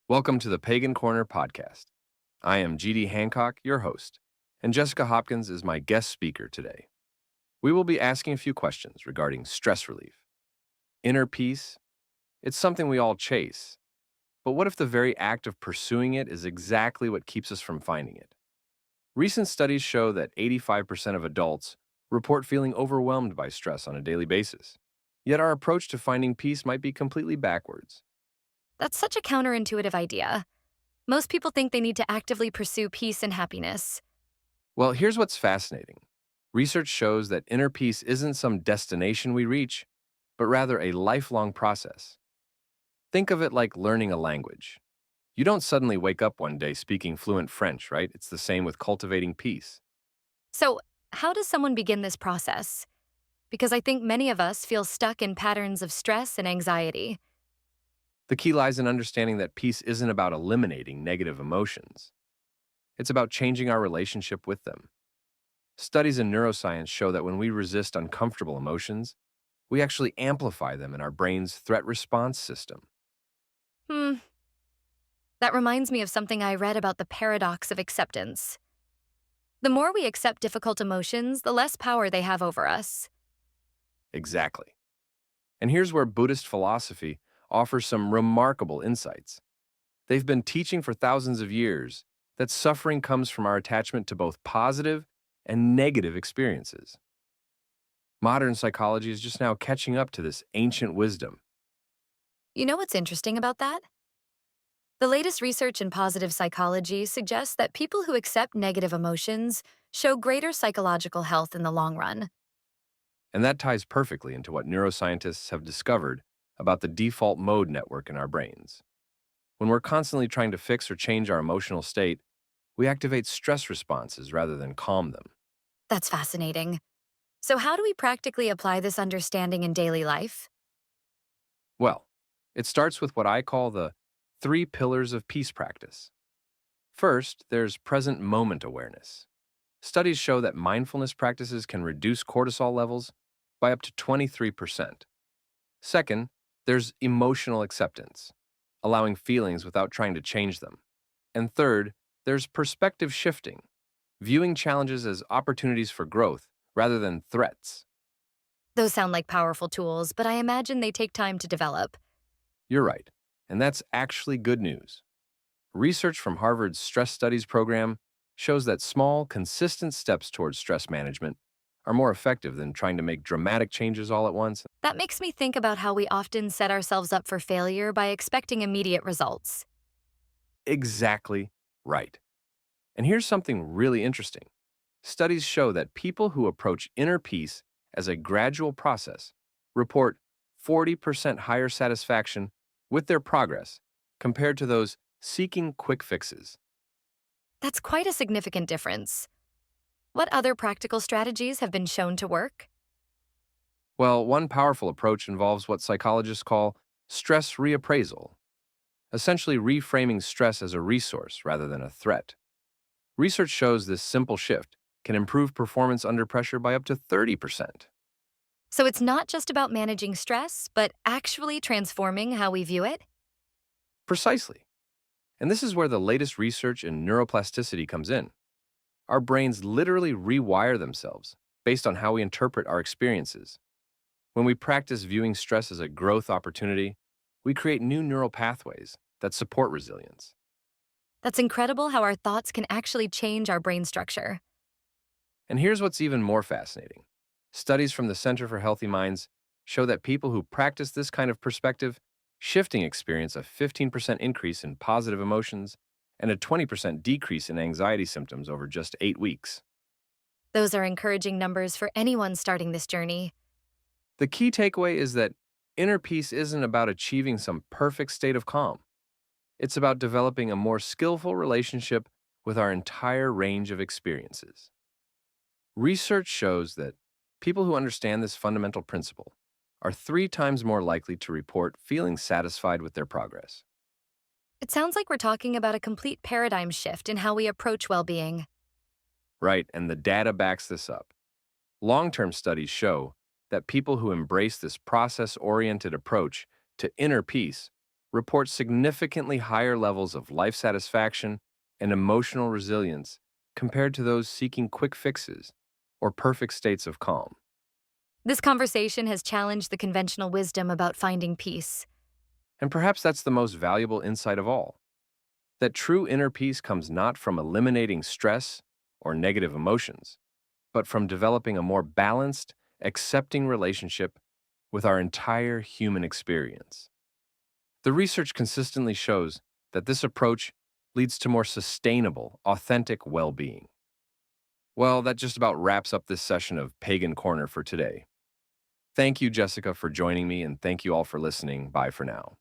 Welcome to the Pagan Corner podcast. I am G.D.Hancock, your host, and Jessica Hopkins is my guest speaker today. We will be asking a few questions regarding stress relief. Inner peace, it's something we all chase, but what if the very act of pursuing it is exactly what keeps us from finding it? Recent studies show that 85% of adults report feeling overwhelmed by stress on a daily basis. Yet our approach to finding peace might be completely backwards. That's such a counterintuitive idea. Most people think they need to actively pursue peace and happiness. Well, here's what's fascinating. Research shows that inner peace isn't some destination we reach, but rather a lifelong process. Think of it like learning a language. You don't suddenly wake up one day speaking fluent French, right? It's the same with cultivating peace. So, how does someone begin this process? Because I think many of us feel stuck in patterns of stress and anxiety. The key lies in understanding that peace isn't about eliminating negative emotions. It's about changing our relationship with them. Studies in neuroscience show that when we resist uncomfortable emotions, we actually amplify them in our brain's threat response system. Hmm, that reminds me of something I read about the paradox of acceptance. The more we accept difficult emotions, the less power they have over us. Exactly. And here's where Buddhist philosophy offers some remarkable insights. They've been teaching for thousands of years that suffering comes from our attachment to both positive and negative experiences. Modern psychology is just now catching up to this ancient wisdom. You know what's interesting about that? The latest research in positive psychology suggests that people who accept negative emotions show greater psychological health in the long run. And that ties perfectly into what neuroscientists have discovered about the default mode network in our brains. When we're constantly trying to fix or change our emotional state, we activate stress responses rather than calm them. That's fascinating. So, how do we practically apply this understanding in daily life? Well, it starts with what I call the three pillars of peace practice. First, there's present moment awareness. Studies show that mindfulness practices can reduce cortisol levels by up to 23%. Second, there's emotional acceptance, allowing feelings without trying to change them. And third, there's perspective shifting, viewing challenges as opportunities for growth rather than threats. Those sound like powerful tools, but I imagine they take time to develop. You're right, and that's actually good news. Research from Harvard's Stress Studies program shows that small, consistent steps towards stress management are more effective than trying to make dramatic changes all at once. That makes me think about how we often set ourselves up for failure by expecting immediate results. Exactly right. And here's something really interesting. Studies show that people who approach inner peace as a gradual process report 40% higher satisfaction with their progress compared to those seeking quick fixes. That's quite a significant difference. What other practical strategies have been shown to work? Well, one powerful approach involves what psychologists call stress reappraisal, essentially reframing stress as a resource rather than a threat. Research shows this simple shift can improve performance under pressure by up to 30%. So, it's not just about managing stress, but actually transforming how we view it? Precisely. And this is where the latest research in neuroplasticity comes in. Our brains literally rewire themselves based on how we interpret our experiences. When we practice viewing stress as a growth opportunity, we create new neural pathways that support resilience. That's incredible how our thoughts can actually change our brain structure. And here's what's even more fascinating. Studies from the Center for Healthy Minds show that people who practice this kind of perspective shifting experience a 15% increase in positive emotions and a 20% decrease in anxiety symptoms over just 8 weeks. Those are encouraging numbers for anyone starting this journey. The key takeaway is that inner peace isn't about achieving some perfect state of calm. It's about developing a more skillful relationship with our entire range of experiences. Research shows that people who understand this fundamental principle are 3 times more likely to report feeling satisfied with their progress. It sounds like we're talking about a complete paradigm shift in how we approach well being. Right, and the data backs this up. Long-term studies show that people who embrace this process-oriented approach to inner peace report significantly higher levels of life satisfaction and emotional resilience compared to those seeking quick fixes or perfect states of calm. This conversation has challenged the conventional wisdom about finding peace. And perhaps that's the most valuable insight of all, that true inner peace comes not from eliminating stress or negative emotions, but from developing a more balanced, accepting relationship with our entire human experience. The research consistently shows that this approach leads to more sustainable, authentic well being. Well, that just about wraps up this session of Pagan Corner for today. Thank you, Jessica, for joining me, and thank you all for listening. Bye for now.